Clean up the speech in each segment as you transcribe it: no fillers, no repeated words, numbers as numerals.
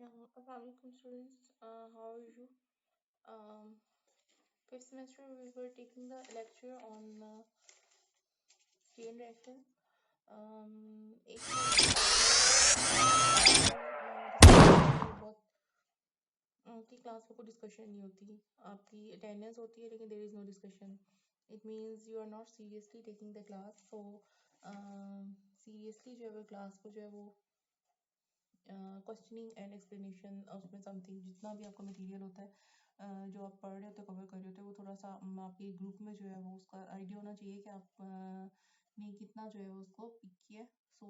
Assalamualaikum students. How are you? Um, Fifth semester we were taking the lecture on chain reaction. एक discussion बहुत आपकी class में कोई discussion नहीं होती आपकी अटेंडेंस होती है लेकिन there is no discussion it means you are not seriously taking the class so seriously जो है वो क्लास को जो है वो क्वेश्चनिंग एंड एक्सप्लेनेशन उसमें समथिंग जितना भी आपका मटेरियल होता है जो आप पढ़ रहे होते हो कवर कर रहे होते हो वो थोड़ा सा आपके ग्रुप में जो है वो उसका आइडिया होना चाहिए कि आप ने कितना जो है वो उसको पिक किया सो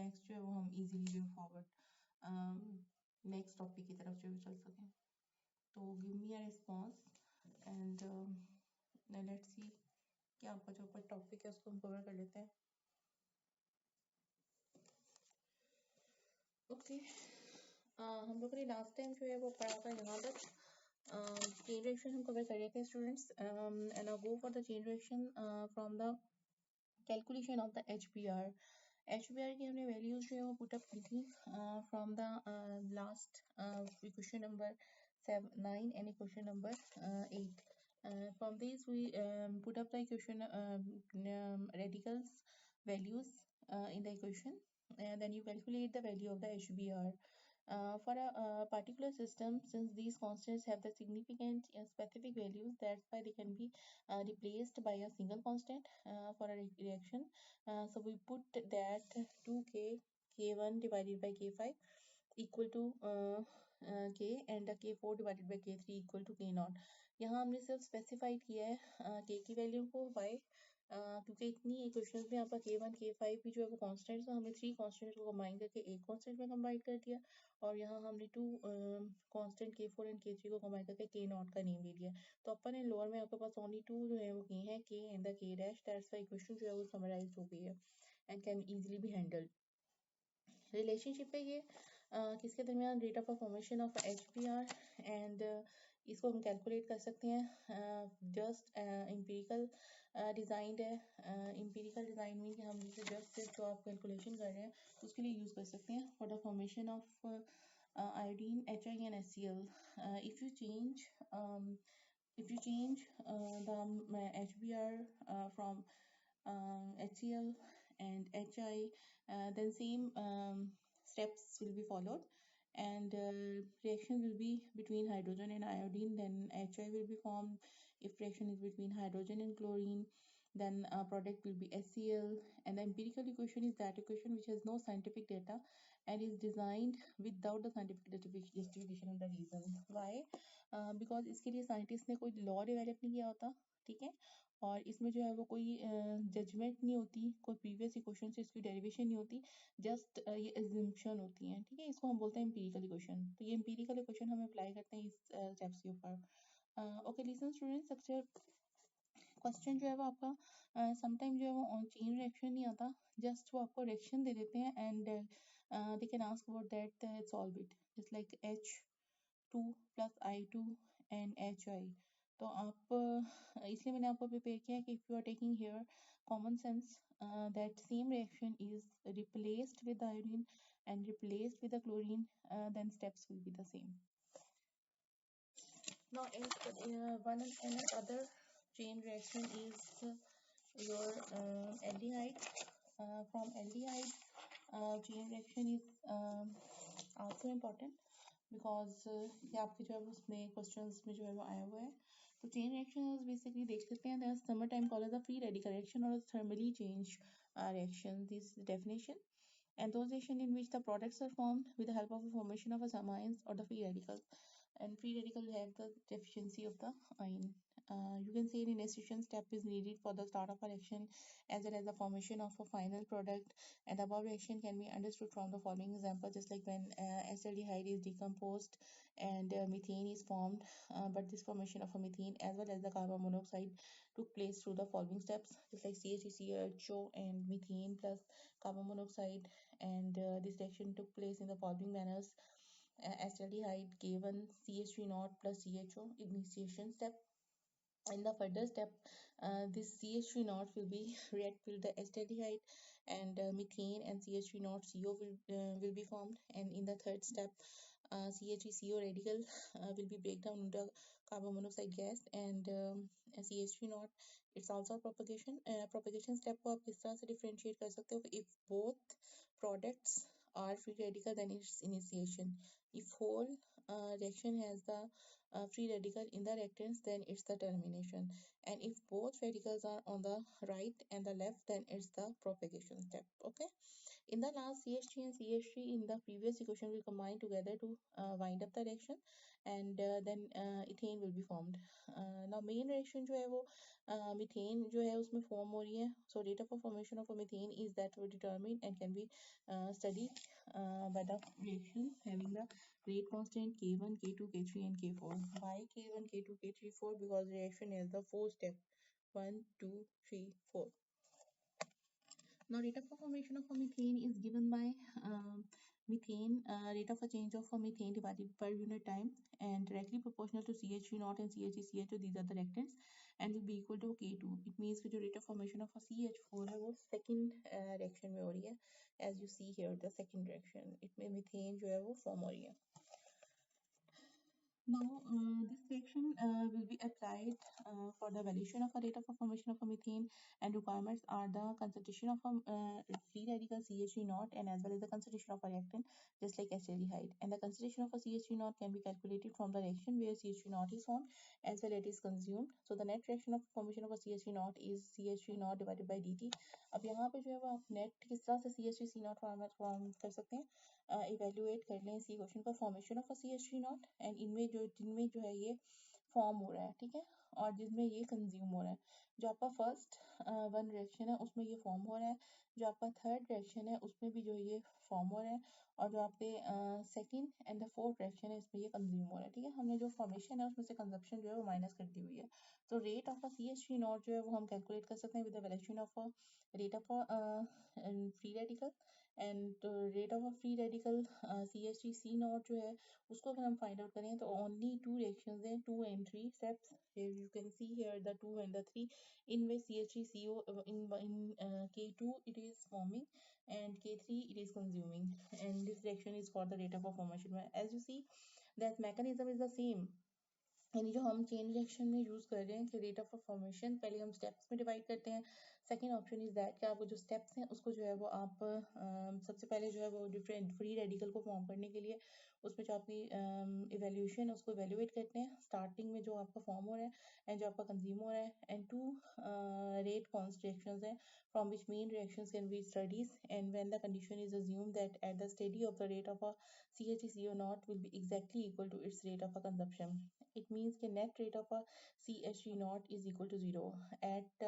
नेक्स्ट जो है वो हम easily move forward next topic की तरफ जो है चल सकें तो give me a response and let's see कि आपका जो ऊपर टॉपिक है उसको हम कवर कर लेते हैं ओके हम लोगों ने लास्ट टाइम जो है वो पढ़ा था यहाँ तक chain reaction हम cover कर रहे थे students and I'll go for the chain reaction from the calculation of the HBr की हमने values जो है वो put up की थी from the last question number 9 and question number 8 from these we put up the equation radicals values in the equation and then you calculate the value of the HBr for a particular system, since these constants have the significant specific values, that's why they can be replaced by a single constant for a reaction. So we put that 2k k1 divided by k5 equal to k and the k4 divided by k3 equal to k0. यहाँ हमने सिर्फ specified किया है k की value को y क्योंकि इतनी equations में आपका k1 k5 भी जो है वो कांस्टेंट्स है हमने थ्री कांस्टेंट्स को कंबाइन करके एक कांस्टेंट में कंबाइन कर दिया और यहाँ हमने to constant k4 and k3 को कंबाइन करके k0 का नेम दे दिया तो अपर एंड लोअर में आपके पास ओनली टू जो है वो k है k and the k dash that's why equation जो है वो समराइज्ड हो गई है and can easily be handled relationship है ये किसके दरमियान rate of formation of HBr and इसको हम कैलकुलेट कर सकते हैं जस्ट एम्पिरिकल डिज़ाइंड है एम्पिरिकल डिज़ाइन मीन कि हम जस्ट जो आप कैलकुलेशन कर रहे हैं उसके लिए यूज़ कर सकते हैं for the formation of iodine HI and HCl if you change the HBr from HCl and HI then same steps will be followed and reaction will be between hydrogen and iodine then HI will be formed if reaction is between hydrogen and chlorine then product will be HCl and the empirical equation is that equation which has no scientific data and is designed without the scientific justification and the reason why because इसके लिए scientist ने कोई law develop नहीं किया होता ठीक है और इसमें जो है वो कोई जजमेंट नहीं होती कोई प्रीवियस इक्वेशन से इसकी डेरिवेशन नहीं होती जस्ट ये एज्यूम्पशन होती हैं ठीक है इसको हम बोलते हैं एम्पिरिकल इक्वेशन तो ये एम्पिरिकल इक्वेशन हम अप्लाई करते हैं इस स्टेप्स के ऊपर ओके लिसन स्टूडेंट्स अक्सर क्वेश्चन जो है वो आपका समटाइम जो है वो ऑन चेन रिएक्शन नहीं आता जस्ट वो आपको रिएक्शन दे देते हैं and they can ask about that solve it just like H2 plus I2 and HI तो आप इसलिए मैंने आपको प्रिपेयर किया है कि if you are taking here common sense that same reaction is replaced with the iodine and replaced with the chlorine then steps will be the same now one and other chain reaction is your aldehyde from aldehyde chain reaction is also important because ये आपके जो है उसमें questions में जो है वो आया हुआ है तो चेन रिएक्शन बेसिकली देख सकते हैं some time call as a free radical reaction और thermally change reaction this definition and those reaction in which the products are formed with the help of the formation of a amines or the free radicals and free radical have the deficiency of the ion you can say an initiation step is needed for the start of a reaction as well as the formation of a final product and the above reaction can be understood from the following example just like when acetaldehyde is decomposed and methane is formed but this formation of a methane as well as the carbon monoxide took place through the following steps just like CH3CHO and methane plus carbon monoxide and this reaction took place in the following manners acetaldehyde K1 CH3 naught plus CHO initiation step In the further step, this CH3 knot will be react with the acetaldehyde, and methane and CH3 knot CO will be formed. And in the third step, CH3CO radical will be break down into carbon monoxide gas, and CH3 knot, it's also a propagation step को आप किस तरह से differentiate कर सकते हो? If both products are free radical, then it's initiation. If whole reaction has the free radical in the reactants, then it's the termination. And if both radicals are on the right and the left, then it's the propagation step. Okay. In the last, CH3 and CH3 in the previous equation will combine together to wind up the reaction, and then ethane will be formed. Now main reaction जो है वो methane जो है उसमें form हो रही है. So rate of formation of a methane is that will determine and can be studied by the reaction having the rate constant K1, K2, K3 and K4. Why K1, K2, K3, 4? Because reaction has the 4 step: 1, 2, 3, 4. Now, rate of formation of a methane is given by methane rate of a change of a methane divided per unit time, and directly proportional to CH3 naught and CH3CH2. These are the reactants, and will be equal to K2. It means कि जो rate of formation of a CH4 है वो second reaction में हो रही है. As you see here, the second reaction, इसमें methane जो है वो form हो रही है. Now, this section will be applied for the evaluation of a rate of formation of a methane, and requirements are the concentration of a free radical CH3 naught, and as well as the concentration of a reactant just like acetaldehyde. And the concentration of a CH3 naught can be calculated from the reaction where CH3 naught is formed as well it is consumed. So the net reaction of formation of a CH3 naught is CH3 naught divided by dt. अब यहाँ पे जो है वो आप net किस तरह से CH3 C naught फॉर्म कर सकते हैं? इवेल्युएट कर लें इसी क्वेश्चन का, formation of CH3 not, and इनमें जिनमें जो है ये फॉर्म हो रहा है, ठीक है, और जिसमें ये कंज्यूम हो रहा है. जो आपका फर्स्ट वन रिएक्शन है उसमें ये फॉर्म हो रहा है, जो आपका थर्ड रिएक्शन है उसमें भी जो ये फॉर्म हो रहा है, और जो आपके second and the fourth reaction है इसमें ये कंज्यूम हो रहा है. ठीक है, हमने जो फॉर्मेशन है उसमें से कंजप्शन जो है वो माइनस कर दी हुई है. तो रेट ऑफ CH3 नॉट जो है वो हम कैलकुलेट कर सकते हैं with the valuation of rate of free radical, and rate of free radical CH3 C not जो है उसको अगर हम फाइंड आउट करें तो ओनली टू रिएक्शंस हैं, 2 and 3 steps. Here you can see here the 2 and the 3, in which CH3CO in K2 it is forming and K3 it is consuming, and this reaction is for the rate of formation. As you see, that mechanism is the same, यानी जो हम chain reaction में use कर रहे हैं कि rate of formation पहले हम स्टेप्स में डिवाइड करते हैं. सेकंड ऑप्शन इज दैट कि आप वो जो स्टेप्स हैं उसको जो है वो आप सबसे पहले जो है वो डिफरेंट फ्री रेडिकल को फॉर्म करने के लिए उसमें जो आपकी इवेल्यूशन है उसको इवेल्युएट करते हैं स्टार्टिंग में जो आपका फॉर्म हो रहा है एंड जो आपका कंज्यूम हो रहा है, and two rate constant reactions हैं from which main reactions can be studied, and when the condition is assumed that at the steady of the rate of a CH3CO naught will be exactly equal to its rate of a consumption. It means the net rate of a CH3 naught is equal to 0. At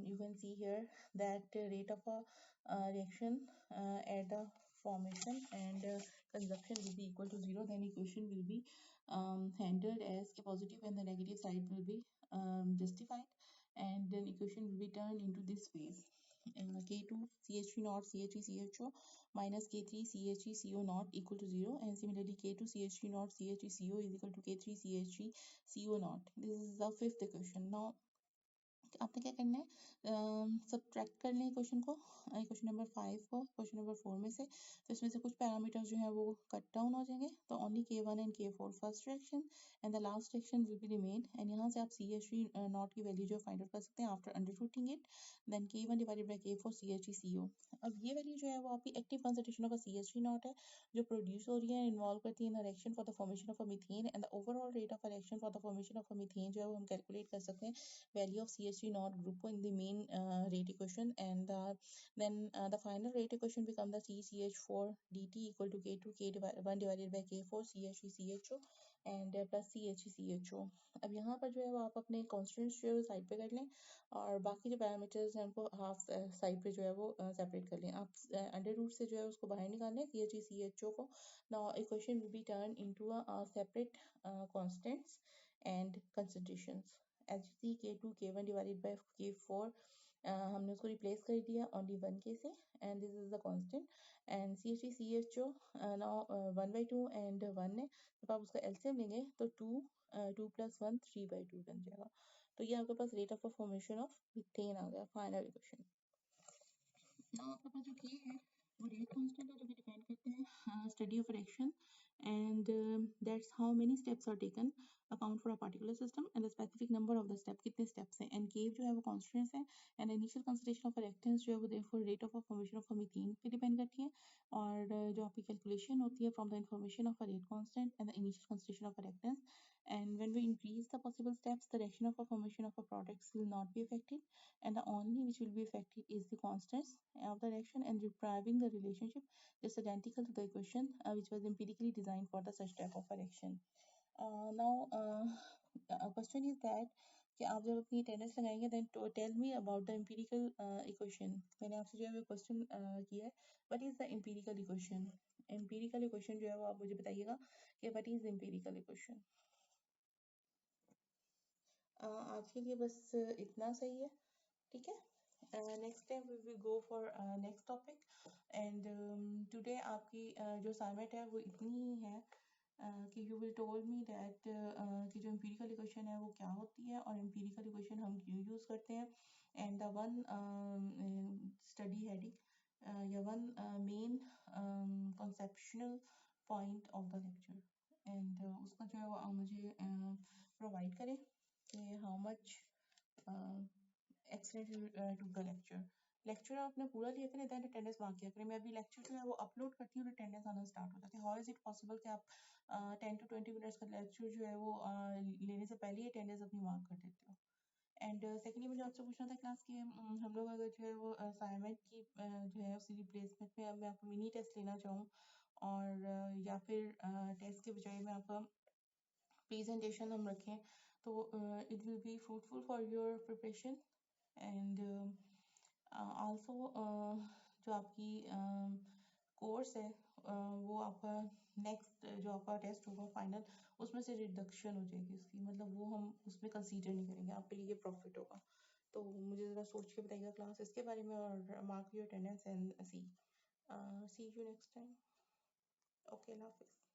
you can see here that rate of a reaction at the formation and consumption will be equal to 0. Then equation will be handled as a positive and the negative side will be justified, and then equation will be turned into this phase. K2 CH3 naught CH3 CHO minus K3 CH3 CO naught equal to 0, and similarly K2 CH3 naught CH3 CO is equal to K3 CH3 CO naught. This is the fifth equation. Now आपने क्या करना है, subtract कर लें question को, question number 5 को question number 4 में से. तो इसमें से कुछ पैरामीटर्स जो है वो कट डाउन हो जाएंगे. तो only K1 and K4 first reaction and the last reaction will be remain, and यहाँ से आप CH3 नॉट की वैल्यू जो फाइंड आउट कर सकते हैं after underrooting it. Then K1 divided by K4 CH3 CO. अब ये वैल्यू जो है वो आपकी active concentration of CH3 not है जो प्रोड्यूस हो रही है, इन्वॉल्व करती है in reaction for the formation of a methane, and the overall rate of reaction for the formation of a methane जो है वो हम कैलकुलेट कर सकते हैं value of CH3 naught group in the main rate equation, and then the final rate equation become the CCH4 dt equal to K2 K1 divided by K4 CH3 CHO and plus CH3 CHO. अब यहाँ पर जो है वो आप अपने constants जो है साइड पे कर लें, और बाकी जो पैरामीटर्स हैं उनको हाफ साइड पे जो है वो सेपरेट कर लें. आप अंडर रूट से जो है उसको बाहर निकालें CH3 CHO को. Now equation will be turn into a separate constants and concentrations. As you see, K2 K1 divided by K4 हमने उसको रिप्लेस कर दिया ओनली 1k से, and this is the constant, and CH3CHO now 1/2 and 1 है, जब आप उसका LCM लेंगे तो 2 2 + 1 3/2 बन जाएगा। तो ये आपके पास rate of formation of methane आ गया फाइनल इक्वेशन। नाउ आपके पास जो k है वो रेट कांस्टेंट है जो कि डिपेंड करते हैं study of reaction, and that's how many steps are taken account for a particular system and the specific number of the step कितने steps हैं, and k जो है वो constants है, and initial concentration of a reactants जो है वो therefore rate of formation of a methane पे depend करती है, और जो आपकी calculation होती है from the information of a rate constant and the initial concentration of a reactants, and when we increase the possible steps the reaction of a formation of a products will not be affected, and the only which will be affected is the constants of the reaction, and depriving the relationship is identical to the equation which was empirically designed for the such type of a reaction. Now question is that कि आप जब अपनी attendance लगाएंगे then tell me about the empirical equation. मैंने आपसे जो है वो क्वेश्चन किया है, what is the empirical equation. Empirical equation जो है वो आप मुझे बताइएगा कि व्हाट इज एम्पिरिकल इक्वेशन। आज के लिए बस इतना सही है, ठीक है। Next time we will go for next topic, and today आपकी जो असाइनमेंट है वो इतनी ही है कि you will told me that कि जो एम्पिरिकल इक्वेशन है वो क्या होती है और एम्पिरिकल इक्वेशन हम क्यों यूज़ करते हैं, and the one study heading या one main conceptual point of the lecture, and उसका जो है वो आप मुझे प्रोवाइड करें कि how much excellent to the lecture आपने पूरा लिया करें देन अटेंडेंस मार्क किया करें। मैं अभी लेक्चर जो है वो अपलोड करती हूँ और अटेंडेंस आना स्टार्ट हो जाती है। हाउ इज इट पॉसिबल कि आप 10 to 20 मिनट्स का लेक्चर जो है वो लेने से पहले ही अटेंडेंस अपनी मार्क कर देते हो। एंड सेकेंडली मुझे आपसे पूछना था क्लास के हम लोग अगर जो है वो असाइनमेंट की जो है उसकी रिप्लेसमेंट में मैं आपको मिनी टेस्ट लेना चाहूँ, और या फिर टेस्ट के बजाय मैं आपका प्रेजेंटेशन हम रखें, तो it will be fruitful for your preparation, and also जो आपकी कोर्स है वो आपका नेक्स्ट जो आपका टेस्ट होगा फाइनल उसमें से रिडक्शन हो जाएगी उसकी, मतलब वो हम उसमें कंसीडर नहीं करेंगे, आपके लिए प्रॉफिट होगा। तो मुझे ज़रा सोच के बताइएगा क्लास इसके बारे में, और mark your attendance and see you next time. Okay, अल्लाह हाफिज़।